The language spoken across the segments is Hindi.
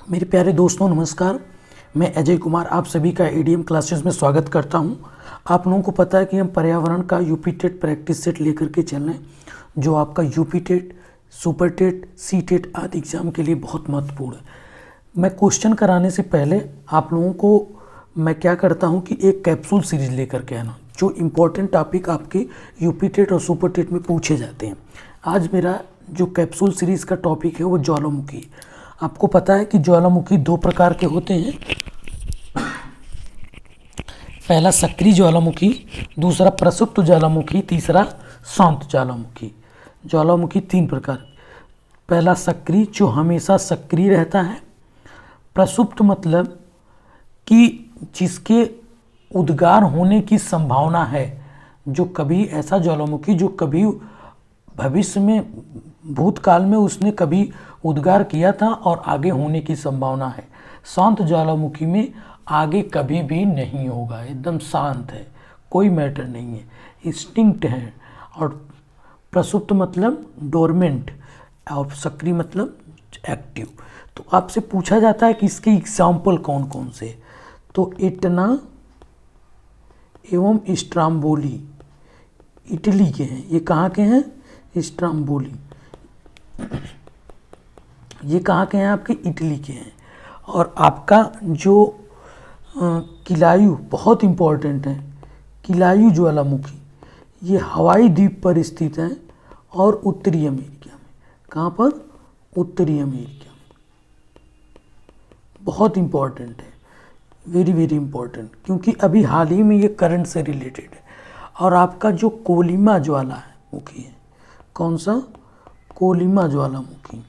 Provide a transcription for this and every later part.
मेरे प्यारे दोस्तों नमस्कार। मैं अजय कुमार आप सभी का एडीएम क्लासेस में स्वागत करता हूं। आप लोगों को पता है कि हम पर्यावरण का यूपी टेट प्रैक्टिस सेट लेकर के चल रहे हैं, जो आपका UP TET, super TET, C TET आदि एग्जाम के लिए बहुत महत्वपूर्ण है। मैं क्वेश्चन कराने से पहले आप लोगों को मैं क्या करता हूं कि एक कैप्सूल सीरीज लेकर के आना, जो इम्पोर्टेंट टॉपिक आपके यूपी टेट और सुपर टेट में पूछे जाते हैं। आज मेरा जो कैप्सूल सीरीज़ का टॉपिक है वो ज्वालामुखी। आपको पता है कि ज्वालामुखी दो प्रकार के होते हैं, पहला सक्रिय ज्वालामुखी, दूसरा प्रसुप्त ज्वालामुखी, तीसरा शांत ज्वालामुखी। ज्वालामुखी तीन प्रकार, पहला सक्रिय जो हमेशा सक्रिय रहता है, प्रसुप्त मतलब कि जिसके उद्गार होने की संभावना है, जो कभी ऐसा ज्वालामुखी जो कभी भविष्य में भूतकाल में उसने कभी उद्गार किया था और आगे होने की संभावना है। शांत ज्वालामुखी में आगे कभी भी नहीं होगा, एकदम शांत है, कोई मैटर नहीं है, इंस्टिंक्ट है। और प्रसुप्त मतलब डोरमेंट और सक्रिय मतलब एक्टिव। तो आपसे पूछा जाता है कि इसके एग्जाम्पल कौन कौन से, तो एटना एवं स्ट्राम्बोली इटली के हैं। ये कहाँ के हैं? स्ट्राम्बोली ये कहाँ के हैं? आपके इटली के हैं। और आपका जो किलायु बहुत इम्पोर्टेंट है, किलायु ज्वालामुखी, ये हवाई द्वीप पर स्थित है और उत्तरी अमेरिका में। कहाँ पर? उत्तरी अमेरिका में। बहुत इम्पोर्टेंट है, वेरी वेरी इम्पोर्टेंट, क्योंकि अभी हाल ही में ये करंट से रिलेटेड है। और आपका जो कोलिमा ज्वालामुखी है, कौन सा? कोलिमा ज्वालामुखी।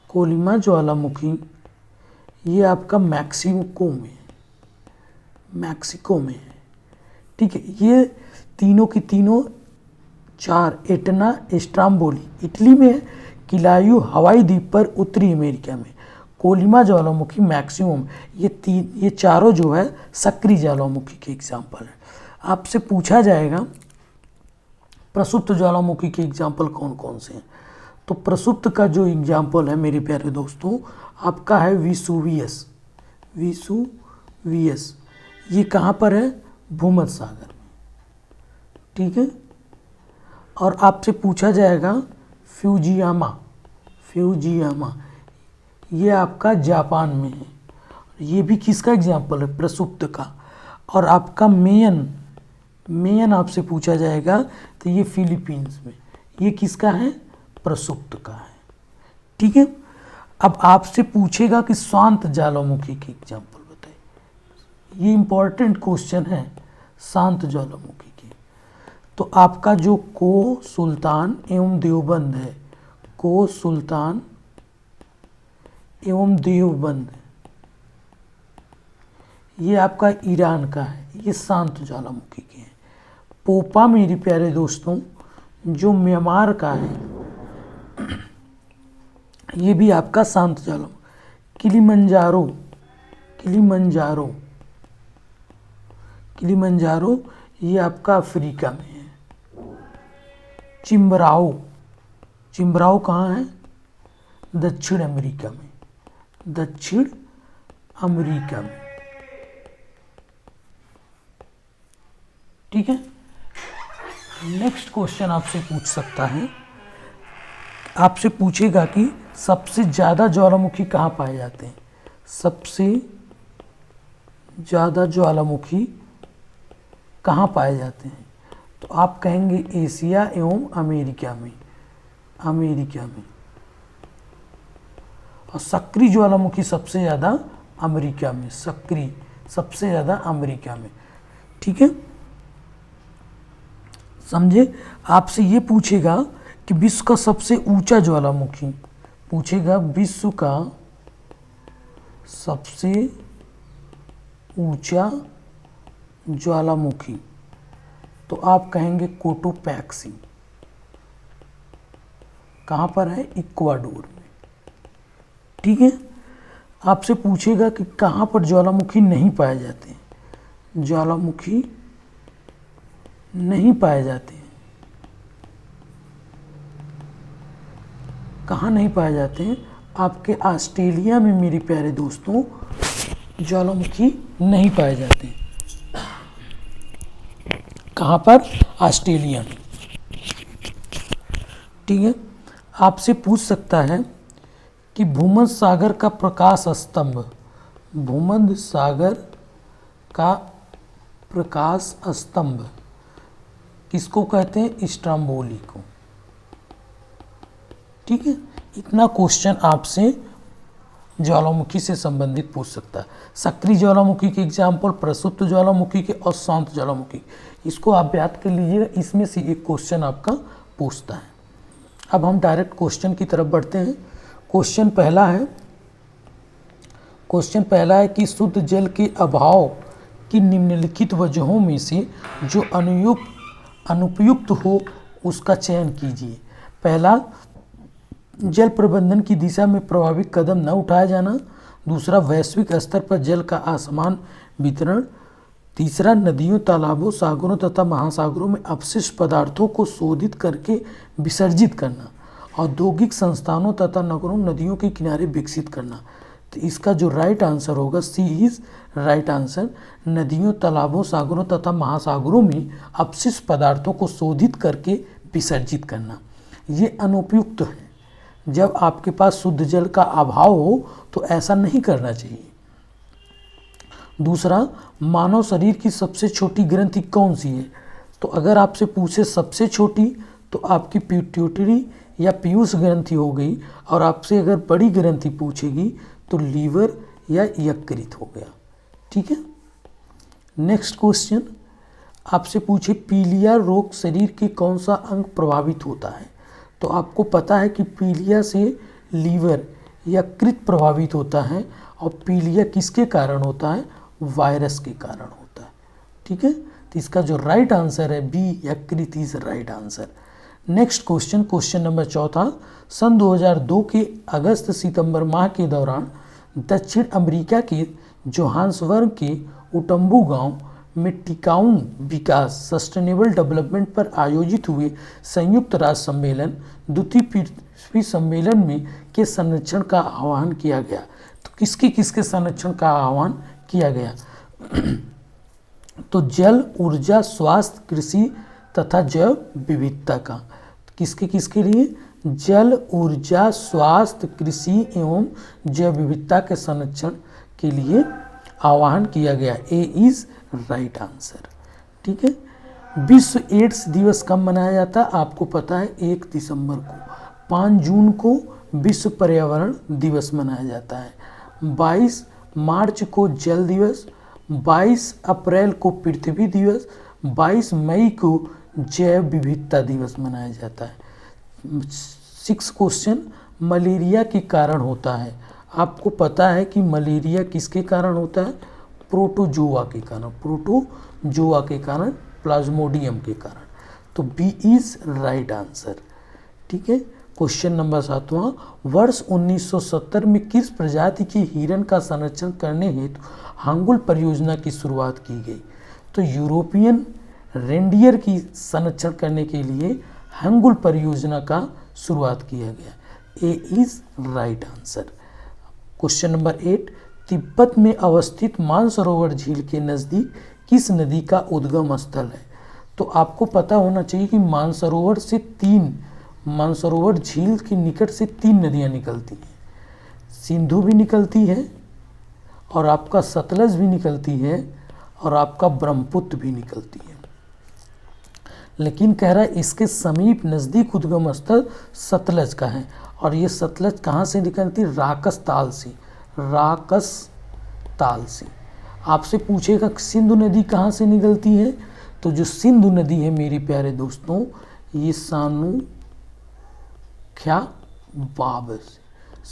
कोलिमा ज्वालामुखी ये आपका मैक्सिको में है, ठीक है। ये तीनों की तीनों चार, एटना स्ट्राम्बोली इटली में है, किलायु हवाई द्वीप पर उत्तरी अमेरिका में, कोलिमा ज्वालामुखी मैक्सिमम, ये चारों जो है सक्रिय ज्वालामुखी के एग्जाम्पल है। आपसे पूछा जाएगा प्रसुप्त ज्वालामुखी के एग्जाम्पल कौन कौन से हैं, तो प्रसुप्त का जो एग्जाम्पल है मेरे प्यारे दोस्तों आपका है विसुवियस। ये कहाँ पर है? भूमध्य सागर में, ठीक है। और आपसे पूछा जाएगा फ्यूजियामा, ये आपका जापान में है। ये भी किसका एग्जाम्पल है? प्रसुप्त का। और आपका मेयन आपसे पूछा जाएगा, तो ये फिलीपींस में, ये किसका है? प्रसुप्त का है, ठीक है। अब आपसे पूछेगा कि शांत ज्वालामुखी की एग्जाम्पल बताइए। ये इंपॉर्टेंट क्वेश्चन है शांत ज्वालामुखी की। तो आपका जो को सुल्तान एवं देवबंद है, को सुल्तान एवं देवबंद, ये आपका ईरान का है, ये शांत ज्वालामुखी के हैं। पोपा मेरे प्यारे दोस्तों जो म्यांमार का है, ये भी आपका शांत ज्वालामुखी। किलिमंजारो ये आपका अफ्रीका में है। चिम्बराओ कहाँ है? दक्षिण अमेरिका में, ठीक है। नेक्स्ट क्वेश्चन आपसे पूछ सकता है, आपसे पूछेगा कि सबसे ज़्यादा ज्वालामुखी कहाँ पाए जाते हैं? सबसे ज़्यादा ज्वालामुखी कहाँ पाए जाते हैं? तो आप कहेंगे एशिया एवं अमेरिका में। और सक्रिय ज्वालामुखी सबसे ज़्यादा अमेरिका में, ठीक है। समझे? आपसे ये पूछेगा कि विश्व का सबसे ऊंचा ज्वालामुखी, पूछेगा विश्व का सबसे ऊंचा ज्वालामुखी, तो आप कहेंगे कोटोपैक्सी। कहाँ पर है? इक्वाडोर में, ठीक है। आपसे पूछेगा कि कहाँ पर ज्वालामुखी नहीं पाए जाते हैं, ज्वालामुखी नहीं पाए जाते हैं, कहाँ नहीं पाए जाते हैं? आपके ऑस्ट्रेलिया में मेरे प्यारे दोस्तों ज्वालामुखी नहीं पाए जाते। कहाँ पर? ऑस्ट्रेलिया में। ठीक है, आपसे पूछ सकता है कि भूमध्य सागर का प्रकाश स्तंभ, भूमध्य सागर का प्रकाश स्तंभ किसको कहते हैं? स्ट्रोम्बोली को। ठीक है, इतना क्वेश्चन आपसे ज्वालामुखी से संबंधित पूछ सकता है। सक्रिय ज्वालामुखी के एग्जाम्पल प्रसुप्त ज्वालामुखी के और शांत ज्वालामुखी, इसको आप याद कर लीजिएगा, इसमें से एक क्वेश्चन आपका पूछता है। अब हम डायरेक्ट क्वेश्चन की तरफ बढ़ते हैं। क्वेश्चन पहला है कि शुद्ध जल के अभाव की निम्नलिखित वजहों में से जो अनुपयुक्त हो उसका चयन कीजिए। पहला, जल प्रबंधन की दिशा में प्रभावी कदम न उठाया जाना। दूसरा, वैश्विक स्तर पर जल का असमान वितरण। तीसरा, नदियों, तालाबों, सागरों तथा महासागरों में अपशिष्ट पदार्थों को शोधित करके विसर्जित करना। औद्योगिक संस्थानों तथा नगरों, नदियों के किनारे विकसित करना। तो इसका जो राइट आंसर होगा, सी इज राइट आंसर। नदियों, तालाबों, सागरों तथा महासागरों में अपशिष्ट पदार्थों को शोधित करके विसर्जित करना, ये अनुपयुक्त है। जब आपके पास शुद्ध जल का अभाव हो तो ऐसा नहीं करना चाहिए। दूसरा, मानव शरीर की सबसे छोटी ग्रंथि कौन सी है? तो अगर आपसे पूछे सबसे छोटी तो आपकी पिट्यूटरी या पीयूष ग्रंथि हो गई, और आपसे अगर बड़ी ग्रंथि पूछेगी तो लीवर या यकृत हो गया। ठीक है, नेक्स्ट क्वेश्चन आपसे पूछे पीलिया रोग शरीर के कौन सा अंग प्रभावित होता है? तो आपको पता है कि पीलिया से लीवर यकृत प्रभावित होता है, और पीलिया किसके कारण होता है? वायरस के कारण होता है। ठीक है, तो इसका जो राइट आंसर है बी, यकृत is right answer. Next question, question number चौथा, सन 2002 के अगस्त सितंबर माह के दौरान दक्षिण अमेरिका के जोहान्सबर्ग के उटम्बू गांव में टिकाऊ विकास सस्टेनेबल डेवलपमेंट पर आयोजित हुए संयुक्त राष्ट्र सम्मेलन द्वितीय पृथ्वी सम्मेलन में के संरक्षण का आह्वान किया गया। तो किसके संरक्षण का आह्वान किया गया? तो जल, ऊर्जा, स्वास्थ्य, कृषि तथा जैव विविधता का। किसके लिए? जल, ऊर्जा, स्वास्थ्य, कृषि एवं जैव विविधता के संरक्षण के लिए आह्वान किया गया। A is right answer. ठीक है, विश्व एड्स दिवस कब मनाया जाता है? आपको पता है 1 दिसंबर को। 5 जून को विश्व पर्यावरण दिवस मनाया जाता है। 22 मार्च को जल दिवस, 22 अप्रैल को पृथ्वी दिवस, 22 मई को जैव विविधता दिवस मनाया जाता है। 6 क्वेश्चन, मलेरिया के कारण होता है। आपको पता है कि मलेरिया किसके कारण होता है? प्रोटोजोआ के कारण, प्रोटोजोआ के कारण, प्लाज्मोडियम के कारण। तो बी इज राइट आंसर। ठीक है, क्वेश्चन नंबर 7वां, वर्ष 1970 में किस प्रजाति के हिरण का संरक्षण करने हेतु हांगुल परियोजना की शुरुआत की गई? तो यूरोपियन रेंडियर की संरक्षण करने के लिए हांगुल परियोजना का शुरुआत किया गया। A is right answer. Question number 8, Tibet में अवस्थित मानसरोवर झील के नज़दीक किस नदी का उद्गम स्थल है? तो आपको पता होना चाहिए कि मानसरोवर झील के निकट से 3 नदियाँ निकलती हैं। सिंधु भी निकलती है, और आपका सतलज भी निकलती है, और आपका ब्रह्मपुत्र भी निकलती है। लेकिन कह रहा है इसके समीप नज़दीक उद्गम स्थल सतलज का है, और ये सतलज कहाँ से निकलती है? राकस ताल से। राकस ताल से। आपसे पूछेगा सिंधु नदी कहाँ से निकलती है? तो जो सिंधु नदी है मेरे प्यारे दोस्तों, ये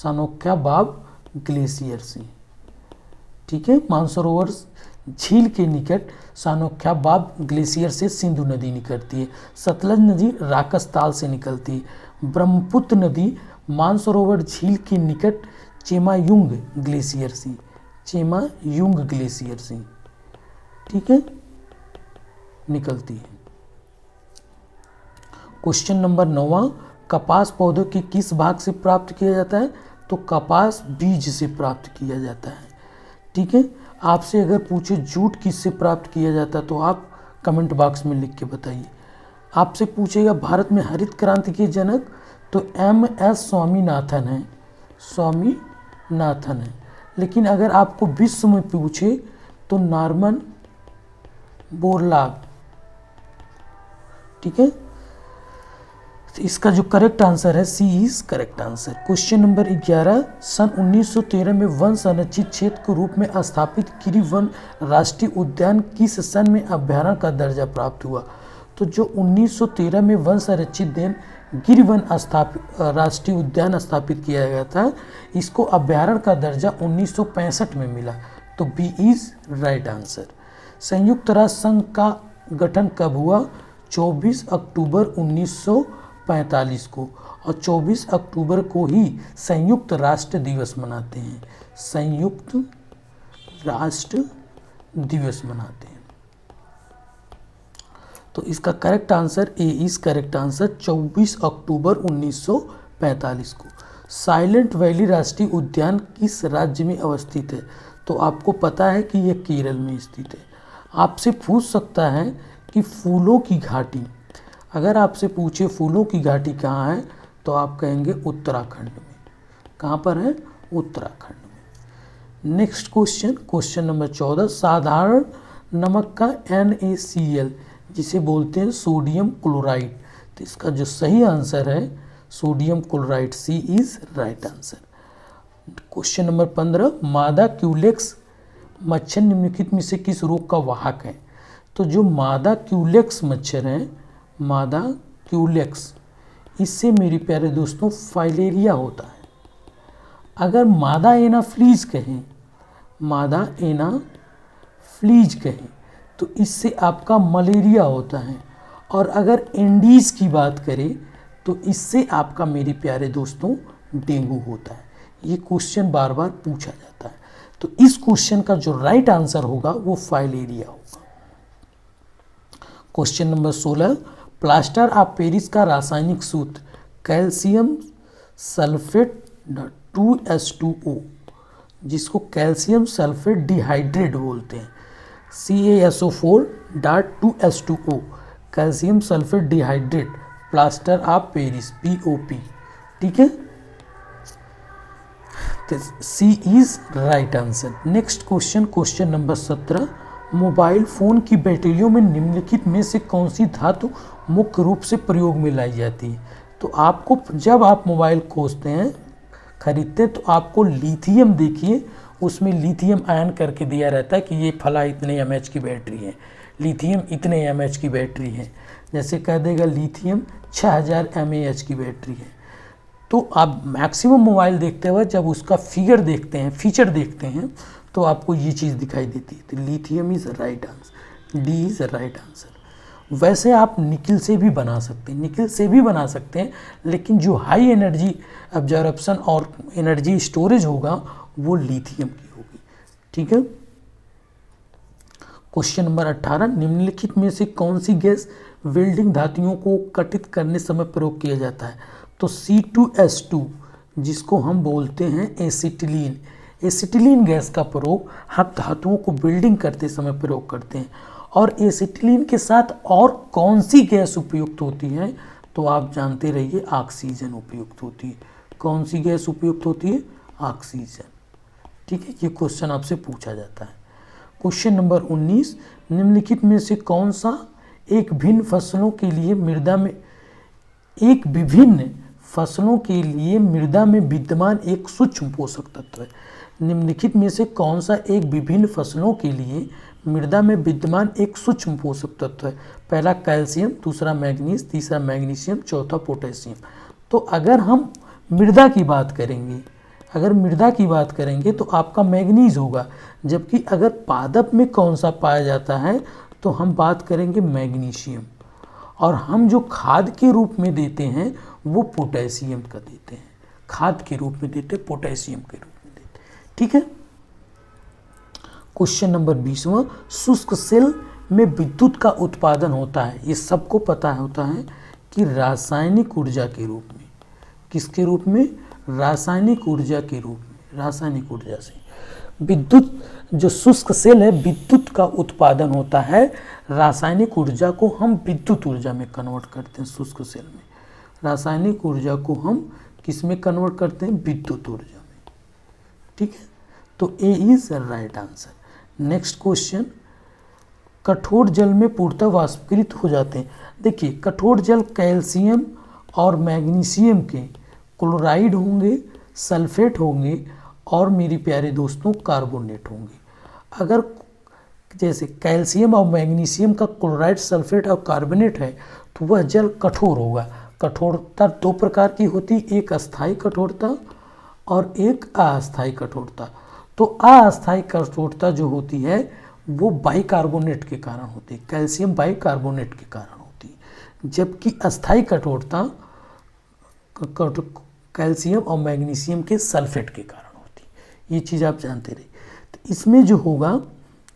सानोख्या बाब ग्लेशियर से। ठीक है, मानसरोवर झील के निकट सानोख्या बाब ग्लेशियर से सिंधु नदी निकलती है। सतलज नदी राकस ताल से निकलती है। ब्रह्मपुत्र नदी मानसरोवर झील के निकट चेमायुंग ग्लेशियर से, ठीक है, निकलती है। क्वेश्चन नंबर 9, कपास पौधों के किस भाग से प्राप्त किया जाता है? तो कपास बीज से प्राप्त किया जाता है। ठीक है, आपसे अगर पूछे जूट किससे प्राप्त किया जाता है तो आप कमेंट बॉक्स में लिख के बताइए। आपसे पूछेगा भारत में हरित क्रांति के जनक, तो MS स्वामीनाथन है, स्वामीनाथन है। लेकिन अगर आपको विश्व में पूछे तो नॉर्मन बोरलॉग। ठीक है, तो इसका जो करेक्ट आंसर है C is correct answer. Question number 11, सन 1913 में वन संरक्षित क्षेत्र के रूप में स्थापित गिरिवन राष्ट्रीय उद्यान किस सन में अभ्यारण्य का दर्जा प्राप्त हुआ? तो जो 1913 में वन संरक्षित गिरिवन राष्ट्रीय उद्यान स्थापित किया गया था, इसको अभ्यारण्य का दर्जा 1965 में मिला, तो बी इज राइट आंसर। संयुक्त राष्ट्र संघ का गठन कब हुआ? 24 अक्टूबर 1945 को, और 24 अक्टूबर को ही संयुक्त राष्ट्र दिवस मनाते हैं, संयुक्त राष्ट्र दिवस मनाते हैं। तो इसका correct answer A is correct answer, 24 अक्टूबर 1945 को। साइलेंट वैली राष्ट्रीय उद्यान किस राज्य में अवस्थित है? तो आपको पता है कि यह केरल में स्थित है। आपसे पूछ सकता है कि फूलों की घाटी, अगर आपसे पूछे फूलों की घाटी कहाँ है तो आप कहेंगे उत्तराखंड में। कहाँ पर है? उत्तराखंड में। नेक्स्ट क्वेश्चन, क्वेश्चन नंबर 14, साधारण नमक का NaCl जिसे बोलते हैं सोडियम क्लोराइड, तो इसका जो सही आंसर है sodium chloride, C is right answer. Question number 15, मादा क्यूलेक्स मच्छर निम्नलिखित में से किस रोग का वाहक है? तो जो मादा क्यूलेक्स मच्छर है, मादा क्यूलेक्स, इससे मेरे प्यारे दोस्तों फाइलेरिया होता है। अगर मादा एनाफ्लीज कहें, मादा एनाफ्लीज कहें तो इससे आपका मलेरिया होता है। और अगर एंडीज की बात करें तो इससे आपका मेरे प्यारे दोस्तों डेंगू होता है। ये क्वेश्चन बार बार पूछा जाता है, तो इस क्वेश्चन का जो राइट आंसर होगा वो फाइलेरिया होगा। Question number 16, plaster of Paris का रासायनिक सूत्र कैल्शियम सल्फेट 2H2O, जिसको कैल्शियम सल्फेट डिहाइड्रेट बोलते हैं, CaSO4.2H2O, calcium sulphate dehydrate, plaster of Paris, POP। ठीक है, तो C is right answer. Next question, question number 17, mobile phone की बैटरियों में निम्नलिखित में से कौन सी धातु मुख्य रूप से प्रयोग में लाई जाती है? तो आपको जब आप मोबाइल खोजते हैं, खरीदते हैं, तो आपको लिथियम, देखिए उसमें लिथियम आयन करके दिया रहता है कि ये फला इतने mAh की बैटरी है, लिथियम इतने mAh की बैटरी है। जैसे कह देगा लिथियम 6000 mAh की बैटरी है। तो आप मैक्सिमम मोबाइल देखते हुए जब उसका फीचर देखते हैं तो आपको ये चीज़ दिखाई देती है। तो lithium is right answer, D is right answer. वैसे आप निकिल से भी बना सकते हैं, लेकिन जो हाई एनर्जी एब्जॉर्प्शन और एनर्जी स्टोरेज होगा वो लिथियम की होगी। ठीक है, क्वेश्चन नंबर 18, निम्नलिखित में से कौन सी गैस वेल्डिंग धातुओं को कटित करने समय प्रयोग किया जाता है? तो C2H2, जिसको हम बोलते हैं एसिटिलीन, एसिटिलीन गैस का प्रयोग हम धातुओं को वेल्डिंग करते समय प्रयोग करते हैं। और एसिटिलीन के साथ और कौन सी गैस उपयुक्त होती है? तो आप जानते रहिए ऑक्सीजन उपयुक्त होती है। कौन सी गैस उपयुक्त होती है? ऑक्सीजन। ठीक है, ये क्वेश्चन आपसे पूछा जाता है। क्वेश्चन नंबर 19, निम्नलिखित में से कौन सा एक विभिन्न फसलों के लिए मृदा में विद्यमान एक सूक्ष्म पोषक तत्व है? निम्नलिखित में से कौन सा एक विभिन्न फसलों के लिए मृदा में विद्यमान एक सूक्ष्म पोषक तत्व है? पहला कैल्शियम, दूसरा मैग्नीज, तीसरा मैग्नीशियम, चौथा पोटेशियम। तो अगर हम मृदा की बात करेंगे तो आपका मैग्नीज होगा, जबकि अगर पादप में कौन सा पाया जाता है तो हम बात करेंगे मैग्नीशियम। और हम जो खाद के रूप में देते हैं वो पोटेशियम का देते हैं, खाद के रूप में देते, पोटेशियम के रूप में देते। ठीक है, क्वेश्चन नंबर 20वां, शुष्क सेल में विद्युत का उत्पादन होता है, ये सबको पता होता है कि रासायनिक ऊर्जा के रूप में। किसके रूप में? रासायनिक ऊर्जा के रूप में, रासायनिक ऊर्जा से विद्युत, जो शुष्क सेल है विद्युत का उत्पादन होता है, रासायनिक ऊर्जा को हम विद्युत ऊर्जा में कन्वर्ट करते हैं। शुष्क सेल में रासायनिक ऊर्जा को हम किस में कन्वर्ट करते हैं? विद्युत ऊर्जा में। ठीक है, तो A is right answer. Next question, कठोर जल में पूर्णतः वाष्पीकृत हो जाते हैं। देखिए, कठोर जल कैल्शियम और मैग्नीशियम के क्लोराइड होंगे, सल्फेट होंगे और मेरे प्यारे दोस्तों कार्बोनेट होंगे। अगर जैसे कैल्शियम और मैग्नीशियम का क्लोराइड, सल्फेट और कार्बोनेट है तो वह जल कठोर होगा। कठोरता दो प्रकार की होती, एक अस्थायी कठोरता और एक अस्थायी कठोरता। तो अस्थायी कठोरता जो होती है वो बाइकार्बोनेट के कारण होती है, कैल्शियम बाइकार्बोनेट के कारण होती है, जबकि अस्थायी कठोरता कैल्शियम और मैग्नीशियम के सल्फेट के कारण होती है। ये चीज़ आप जानते रहिए। तो इसमें जो होगा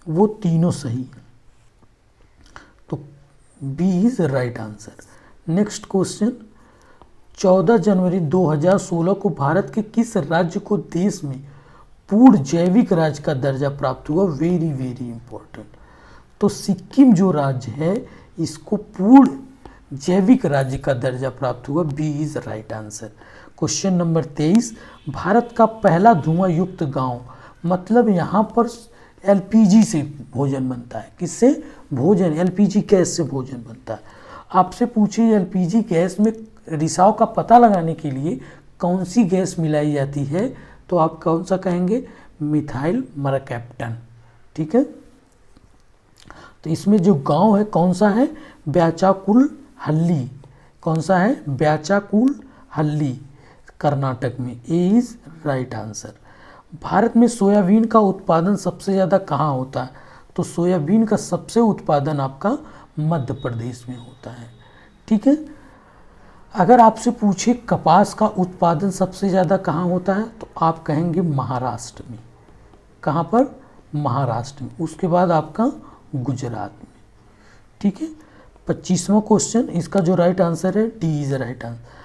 वो तीनों सही है, तो B is right answer. Next question, 14 जनवरी 2016 को भारत के किस राज्य को देश में पूर्ण जैविक राज्य का दर्जा प्राप्त हुआ? Very very important. तो सिक्किम जो राज्य है इसको पूर्ण जैविक राज्य का दर्जा प्राप्त हुआ। B is right answer. Question number 23, भारत का पहला धुआं युक्त गांव, मतलब यहाँ पर एलपीजी से भोजन बनता है। किससे भोजन? एलपीजी गैस से भोजन बनता है। आपसे पूछे एलपीजी गैस में रिसाव का पता लगाने के लिए कौन सी गैस मिलाई जाती है, तो आप कौन सा कहेंगे? Methyl mercaptan. ठीक है, तो इसमें जो गांव है कौन सा है? ब्याचाकुल हल्ली। कौन सा है? ब्याचाकुल हल्ली, कर्नाटक में। ए इज राइट आंसर। भारत में सोयाबीन का उत्पादन सबसे ज़्यादा कहाँ होता है? तो सोयाबीन का सबसे उत्पादन आपका मध्य प्रदेश में होता है। ठीक है, अगर आपसे पूछे कपास का उत्पादन सबसे ज़्यादा कहाँ होता है, तो आप कहेंगे महाराष्ट्र में। कहाँ पर? महाराष्ट्र में। उसके बाद आपका गुजरात में। ठीक है, 25वां क्वेश्चन, इसका जो राइट आंसर है डी इज राइट आंसर।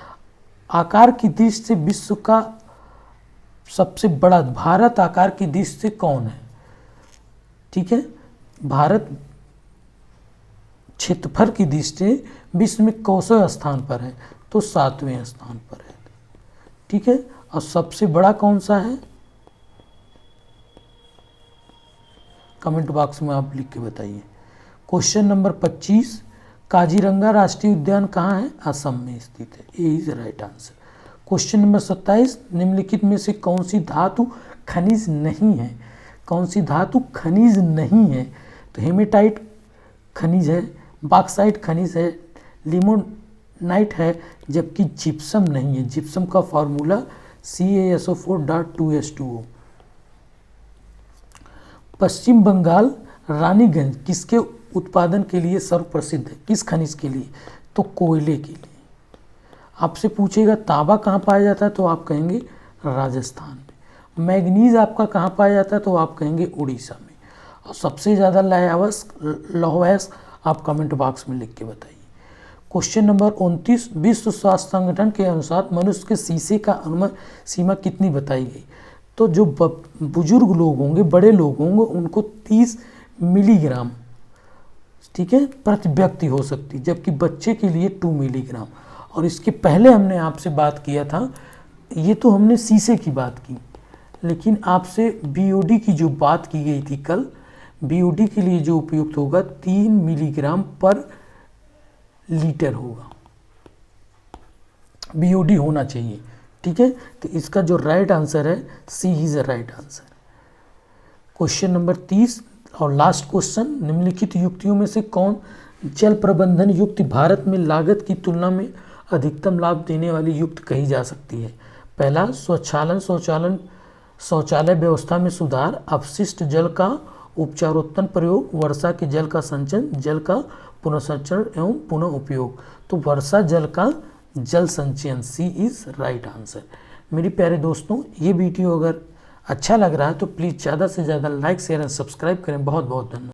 आकार की दृष्टि से विश्व का सबसे बड़ा भारत आकार की दृष्टि से कौन है? ठीक है, भारत क्षेत्रफल की दृष्टि से विश्व में कौन स्थान पर है? तो 7वें स्थान पर है। ठीक है, और सबसे बड़ा कौन सा है? कमेंट बॉक्स में आप लिख के बताइए। क्वेश्चन नंबर 25, काजीरंगा राष्ट्रीय उद्यान कहाँ है? असम में स्थित है। A is right answer. Question number 27, निम्नलिखित में से कौन सी धातु खनिज नहीं है? कौन सी धातु खनिज नहीं है? तो हेमेटाइट खनिज है, बॉक्साइट खनिज है, लिमोनाइट है, जबकि जिप्सम नहीं है। जिप्सम का फॉर्मूला CaSO4.2H2O। पश्चिम बंगाल रानीगंज किसके उत्पादन के लिए सर्वप्रसिद्ध है? किस खनिज के लिए? तो कोयले के लिए। आपसे पूछेगा तांबा कहाँ पाया जाता है, तो आप कहेंगे राजस्थान में। मैग्नीज आपका कहाँ पाया जाता है, तो आप कहेंगे उड़ीसा में। और सबसे ज़्यादा लौह आप कमेंट बॉक्स में लिख के बताइए। क्वेश्चन नंबर 29, विश्व स्वास्थ्य संगठन के अनुसार मनुष्य के शीशे का अनुमान सीमा कितनी बताई गई? तो जो बुजुर्ग लोग होंगे, बड़े लोग होंगे, उनको 30 मिलीग्राम, ठीक है, प्रति व्यक्ति हो सकती, जबकि बच्चे के लिए 2 मिलीग्राम। और इसके पहले हमने आपसे बात किया था, ये तो हमने शीशे की बात की, लेकिन आपसे बीओडी की जो बात की गई थी कल, बीओडी के लिए जो उपयुक्त होगा 3 मिलीग्राम पर लीटर होगा, बीओडी होना चाहिए। ठीक है, तो इसका जो राइट आंसर है C is right answer. Question number 30 और लास्ट क्वेश्चन, निम्नलिखित युक्तियों में से कौन जल प्रबंधन युक्ति भारत में लागत की तुलना में अधिकतम लाभ देने वाली युक्त कही जा सकती है? पहला, शौचालय व्यवस्था में सुधार, अपशिष्ट जल का उपचारोत्तम प्रयोग, वर्षा के जल का संचयन, जल का पुनर्संचरण एवं पुनः उपयोग। तो वर्षा जल का जल संचयन, सी इज राइट आंसर। मेरे प्यारे दोस्तों, ये वीडियो अगर अच्छा लग रहा है तो प्लीज़ ज़्यादा से ज़्यादा लाइक शेयर एंड सब्सक्राइब करें। बहुत बहुत धन्यवाद।